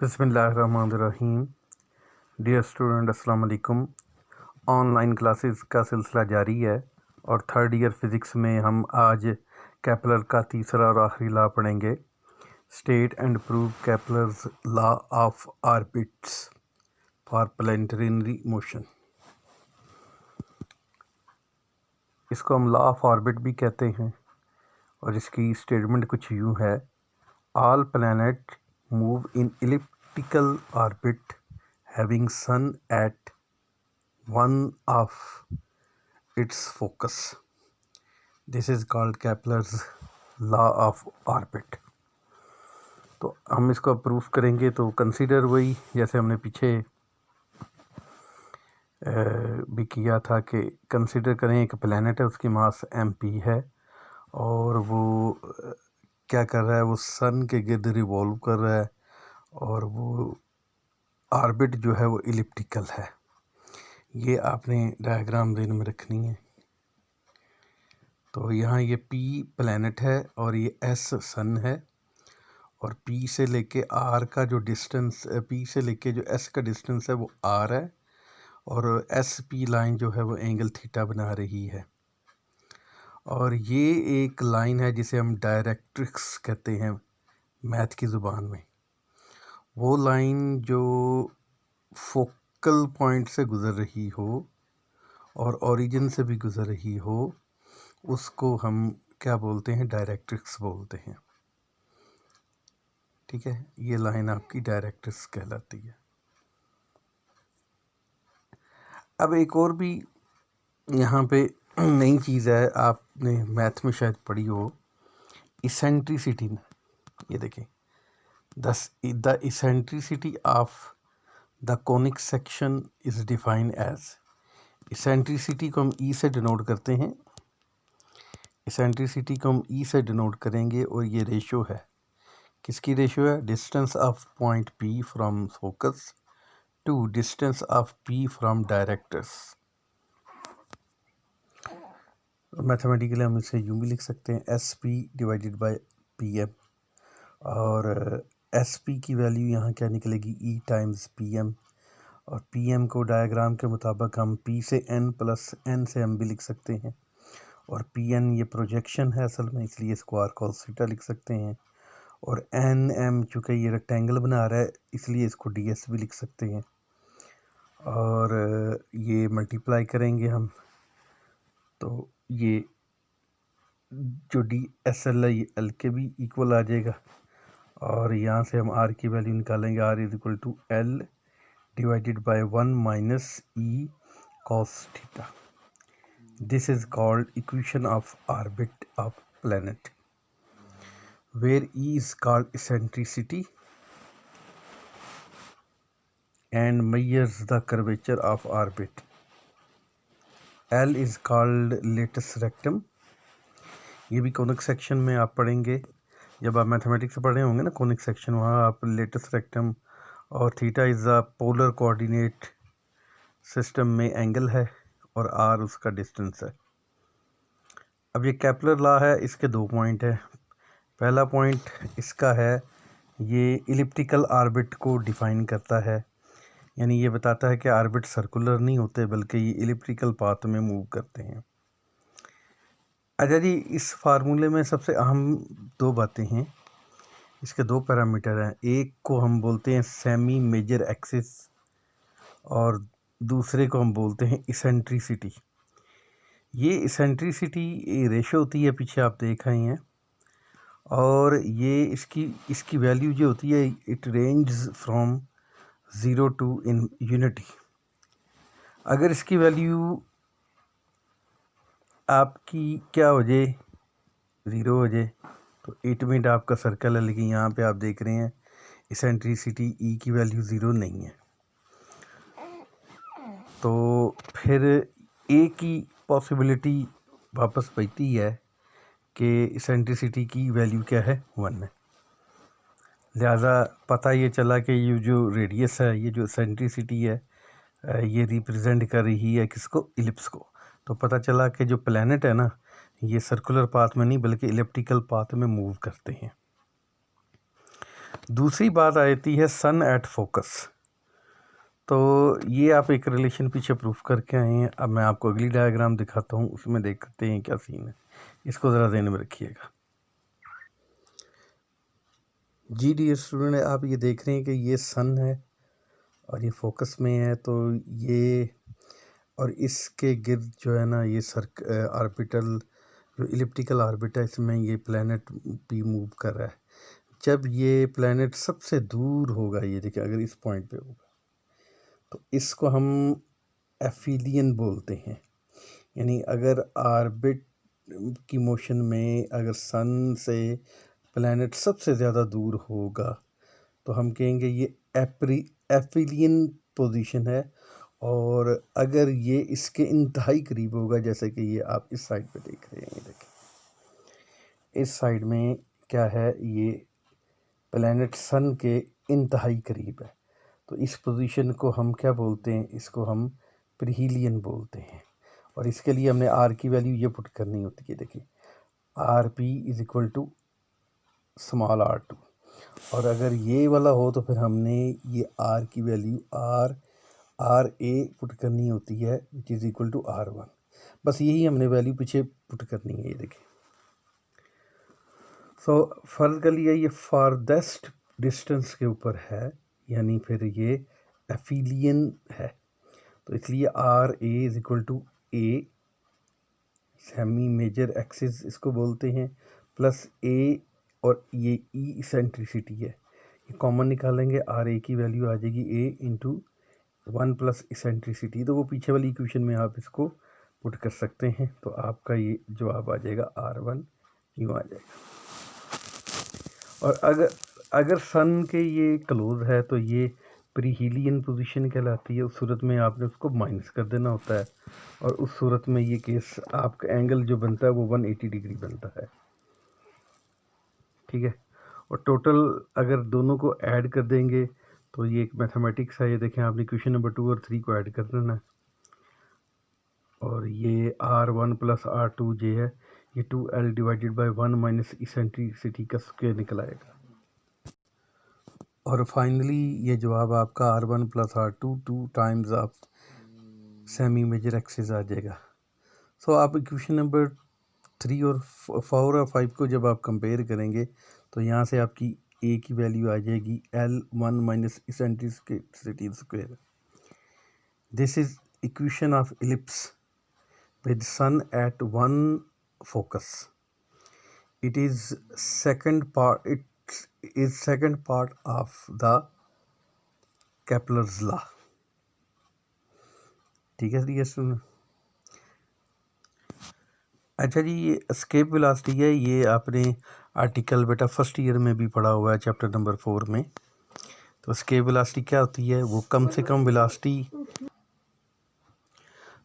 बिस्मिल्लाहिर्रहमानिर्रहीम। Dear student, अस्सलाम वालेकुम। ऑनलाइन क्लासेस का सिलसिला जारी है और थर्ड ईयर फ़िज़िक्स में हम आज केपलर का तीसरा और आखिरी लॉ पढ़ेंगे। State and prove Kepler's law of orbits for planetary motion. इसको हम लॉ ऑफ ऑर्बिट भी कहते हैं और इसकी स्टेटमेंट कुछ यूँ है: all planet move in elliptical orbit having sun at one of its focus. This is called Kepler's law of orbit. तो हम इसको प्रूफ करेंगे तो कंसीडर वही जैसे हमने पीछे भी किया था कि कंसीडर करें एक प्लैनेट है, उसकी मास mp है और वो क्या कर रहा है, वो सन के गिर्द रिवॉल्व कर रहा है और वो ऑर्बिट जो है वो इलिप्टिकल है। ये आपने डायग्राम ज़हन में रखनी है। तो यहाँ ये P प्लैनेट है और ये S सन है और P से लेके R का जो डिस्टेंस, P से लेके जो S का डिस्टेंस है वो R है और SP लाइन जो है वो एंगल थीटा बना रही है। और ये एक लाइन है जिसे हम डायरेक्ट्रिक्स कहते हैं मैथ की ज़ुबान में। वो लाइन जो फोकल पॉइंट से गुज़र रही हो और ओरिजिन से भी गुज़र रही हो, उसको हम क्या बोलते हैं? डायरेक्ट्रिक्स बोलते हैं। ठीक है, ये लाइन आपकी डायरेक्ट्रिक्स कहलाती है। अब एक और भी यहाँ पे नई चीज़ है, आपने मैथ में शायद पढ़ी हो, इसेंट्रिसिटी। ये देखें, the eccentricity of the conic section is defined as. Eccentricity को हम ई से डिनोट करते हैं। इसेंट्रिसिटी को हम ई से डिनोट करेंगे और ये रेशो है, किसकी रेशो है? Distance of point P from focus to distance of P from directrix. Mathematically हम इसे यूँ भी लिख सकते हैं, S P divided by P M. और एस पी की वैल्यू यहाँ क्या निकलेगी? E times P M. और पी एम को डायग्राम के मुताबिक हम पी से एन प्लस एन से हम भी लिख सकते हैं। और पी एन ये प्रोजेक्शन है असल में, इसलिए इसको आर कॉस थीटा लिख सकते हैं। और एन एम चूँकि ये रेक्टेंगल बना रहा है इसलिए इसको डी एस भी लिख सकते हैं। और ये मल्टीप्लाई करेंगे हम तो ये जो डी एस एल है ये एल के भी इक्वल आ जाएगा। और यहाँ से हम आर की वैल्यू निकालेंगे, R is equal to L divided by 1 minus E cos theta. This is called equation of orbit of planet, where E is called eccentricity and measures the curvature of orbit. L is called latus rectum. ये भी conic section में आप पढ़ेंगे, जब आप mathematics पढ़े होंगे ना कॉनिक सेक्शन, वहाँ आप लेटस रेक्टम। और theta is a polar coordinate system में एंगल है और आर उसका डिस्टेंस है। अब ये केपलर लॉ है, इसके दो पॉइंट है। पहला पॉइंट इसका है, ये इलिप्टिकल ऑर्बिट को डिफ़ाइन करता है, यानी ये बताता है कि ऑर्बिट सर्कुलर नहीं होते बल्कि ये इलिप्टिकल पाथ में मूव करते हैं। अच्छा जी, इस फार्मूले में सबसे अहम दो बातें हैं, इसके दो पैरामीटर हैं। एक को हम बोलते हैं सेमी मेजर एक्सिस और दूसरे को हम बोलते हैं इसेंट्रिसिटी। ये इसेंट्रिसिटी रेशो होती है, पीछे आप देख रहे हैं, और ये इसकी वैल्यू जो होती है, it range from 0 to in unity. अगर इसकी वैल्यू आपकी क्या हो जाए, 0 हो जाए, तो इट मीन आपका सर्कल है। लेकिन यहाँ पे आप देख रहे हैं इसेंट्रिसिटी ई की वैल्यू 0 नहीं है, तो फिर एक ही पॉसिबिलिटी वापस बचती है कि इसेंट्रिसिटी की वैल्यू क्या है? 1 है। लिहाजा पता ये चला कि ये जो रेडियस है, ये जो इसेंट्रिसिटी है, ये रिप्रेजेंट कर रही है किसको? इलिप्स को। तो पता चला कि जो प्लैनेट है ना, ये सर्कुलर पाथ में नहीं बल्कि इलिप्टिकल पाथ में मूव करते हैं। दूसरी बात आती है सन एट फोकस। तो ये आप एक रिलेशन पीछे प्रूफ करके आए हैं। अब मैं आपको अगली डायग्राम दिखाता हूँ, उसमें देखते हैं क्या सीन है। इसको ज़रा ध्यान में रखिएगा। जी डियर स्टूडेंट, आप ये देख रहे हैं कि ये सन है और ये फोकस में है। तो ये और इसके गिर्द जो है ना, ये ऑर्बिटल जो इलिप्टिकल ऑर्बिट है, इसमें ये प्लैनेट भी मूव कर रहा है। जब ये प्लैनेट सबसे दूर होगा, ये देखिए अगर इस पॉइंट पे होगा, तो इसको हम एफिलियन बोलते हैं। यानी अगर ऑर्बिट की मोशन में अगर सन से प्लैनेट सबसे ज़्यादा दूर होगा तो हम कहेंगे ये एफिलियन पोजीशन है। और अगर ये इसके इंतहाई करीब होगा, जैसे कि ये आप इस साइड पे देख रहे हैं, देखिए इस साइड में क्या है, ये प्लैनेट सन के इंतहाई करीब है, तो इस पोजीशन को हम क्या बोलते हैं, इसको हम प्रीहीलियन बोलते हैं। और इसके लिए हमने आर की वैल्यू ये पुट करनी होती है। देखिए R P is equal to small R two, और अगर ये वाला हो तो फिर हमने ये आर की वैल्यू आर ए पुट करनी होती है, which is equal to R one. बस यही हमने वैल्यू पीछे पुट करनी है। ये देखिए, सो फर्ज कर लिया ये फारदेस्ट डिस्टेंस के ऊपर है, यानी फिर ये एफिलियन है। तो इसलिए R A is equal to A, semi major axis इसको बोलते हैं, प्लस ए, और ये ई इसेंट्रिसिटी है, ये कॉमन निकालेंगे, आर ए की वैल्यू आ जाएगी ए इंटू 1 प्लस इसेंट्रिसिटी। तो वो पीछे वाली इक्वेशन में आप इसको पुट कर सकते हैं, तो आपका ये जवाब आ जाएगा R1 यूँ आ जाएगा। और अगर सन के ये क्लोज है तो ये प्रीहीलियन पोजीशन कहलाती है। उस सूरत में आपने उसको माइनस कर देना होता है, और उस सूरत में ये केस आपका एंगल जो बनता है वो 180 डिग्री बनता है। ठीक है, और टोटल अगर दोनों को ऐड कर देंगे तो ये एक मैथमेटिक्स है। ये देखें, आपने क्वेश्चन नंबर 2 और 3 को ऐड कर देना है, और ये R1 प्लस R2 जे है, ये 2L divided by 1 minus eccentricity का स्क्वायर निकल आएगा। और फाइनली ये जवाब आपका R1 plus R2 2 times of semi major axis आ जाएगा। सो आप इक्वेशन नंबर 3 और 4 और 5 को जब आप कंपेयर करेंगे तो यहाँ से आपकी ए की वैल्यू आ जाएगी L1 minus eccentricity square. This is equation of ellipse with sun at one focus. It is second part of the Kepler's law. ठीक है डियर स्टूडेंट। अच्छा जी, ये एस्केप वेलोसिटी है, ये आपने आर्टिकल बेटा फर्स्ट ईयर में भी पढ़ा हुआ है, चैप्टर नंबर 4 में। तो एस्केप वेलोसिटी क्या होती है, वो कम से कम वेलोसिटी।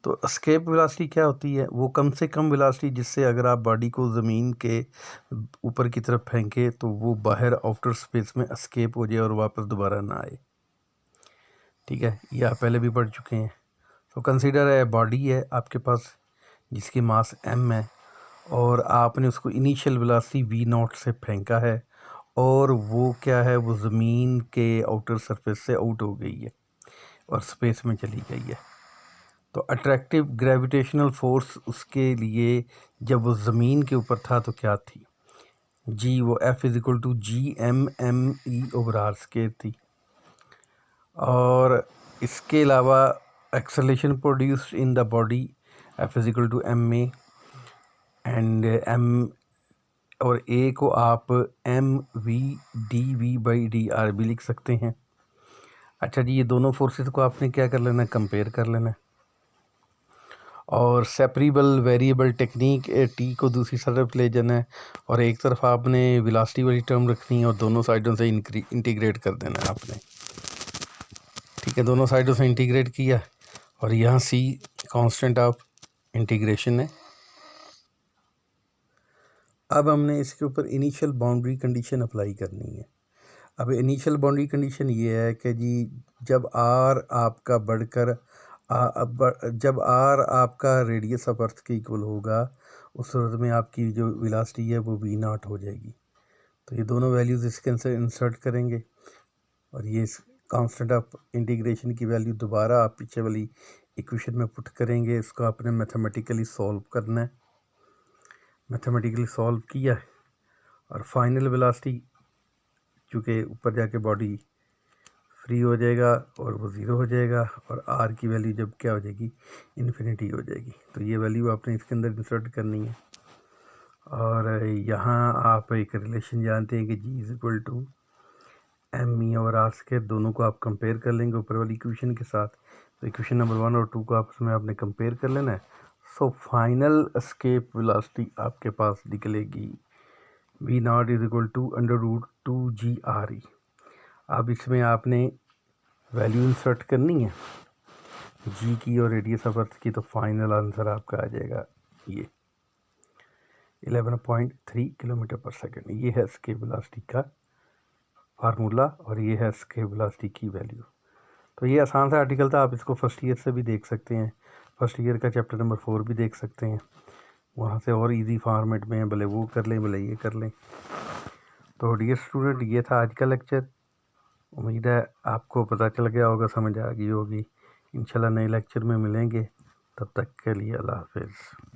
तो एस्केप वेलोसिटी क्या होती है, वो कम से कम वेलोसिटी जिससे अगर आप बॉडी को ज़मीन के ऊपर की तरफ फेंके तो वो बाहर आउटर स्पेस में एस्केप हो जाए और वापस दोबारा ना आए। ठीक है, ये आप पहले भी पढ़ चुके हैं। तो कंसीडर है बॉडी है आपके पास जिसकी मास m है, और आपने उसको इनिशियल वेलोसिटी v0 से फेंका है, और वो क्या है, वो ज़मीन के आउटर सरफेस से आउट हो गई है और स्पेस में चली गई है। तो अट्रैक्टिव ग्रेविटेशनल फोर्स उसके लिए जब वो ज़मीन के ऊपर था तो क्या थी जी, वो F is equal to G(m)(m)(e)/r² थी। और इसके अलावा acceleration produced in the body F is equal to ma, and m और a को आप mv/dv/dr भी लिख सकते हैं। अच्छा जी, ये दोनों फोर्सेस को आपने क्या कर लेना है, कंपेयर कर लेना है, और सेपरेबल वेरिएबल टेक्निक टी को दूसरी तरफ ले जाना है, और एक तरफ आपने वेलोसिटी वाली टर्म रखनी है और दोनों साइडों से इंटीग्रेट कर देना है आपने। ठीक है, दोनों साइडों से इंटीग्रेट किया, और यहाँ सी कांस्टेंट ऑफ इंटीग्रेशन है। अब हमने इसके ऊपर इनिशियल बाउंड्री कंडीशन अप्लाई करनी है। अब इनिशियल बाउंड्री कंडीशन ये है कि जी जब आर आपका बढ़कर जब आर आपका रेडियस ऑफ अर्थ के इक्वल होगा, उस सूरत में आपकी जो वेलोसिटी है वो v0 हो जाएगी। तो ये दोनों वैल्यूज़ इसके अंदर इंसर्ट करेंगे और ये कांस्टेंट ऑफ इंटीग्रेशन की वैल्यू दोबारा आप पीछे वाली इक्वेशन में पुट करेंगे। इसको आपने मैथमेटिकली सॉल्व करना है। मैथमेटिकली सॉल्व किया है और फाइनल वेलोसिटी चूँकि ऊपर जाके बॉडी फ्री हो जाएगा और वो ज़ीरो हो जाएगा और आर की वैल्यू जब क्या हो जाएगी, इन्फिनिटी हो जाएगी। तो ये वैल्यू आपने इसके अंदर इंसर्ट करनी है। और यहाँ आप एक रिलेशन जानते हैं कि G is equal to M E और आर स्क्वायर, दोनों को आप कंपेयर कर लेंगे ऊपर वाली इक्वेशन के साथ। तो इक्वेशन नंबर 1 और 2 को आपस में आपने कंपेयर कर लेना है। सो फाइनल एस्केप वेलोसिटी आपके पास निकलेगी V naught is equal to √2GRE। अब इसमें आपने वैल्यू इंसर्ट करनी है जी की और रेडियस ऑफ अर्थ की। तो फाइनल आंसर आपका आ जाएगा ये 11.3 किलोमीटर पर सेकेंड। ये है एस्केप वेलोसिटी का फार्मूला और ये है एस्केप वेलोसिटी की वैल्यू। तो ये आसान सा आर्टिकल था, आप इसको फर्स्ट ईयर से भी देख सकते हैं, फर्स्ट ईयर का चैप्टर नंबर 4 भी देख सकते हैं। वहाँ से और इजी फॉर्मेट में भले वो कर लें भले ये कर लें। तो डियर स्टूडेंट, ये था आज का लेक्चर। उम्मीद है आपको पता चल गया होगा, समझ आ गई होगी। इंशाल्लाह नए लेक्चर में मिलेंगे, तब तक के लिए अल्लाह हाफिज़।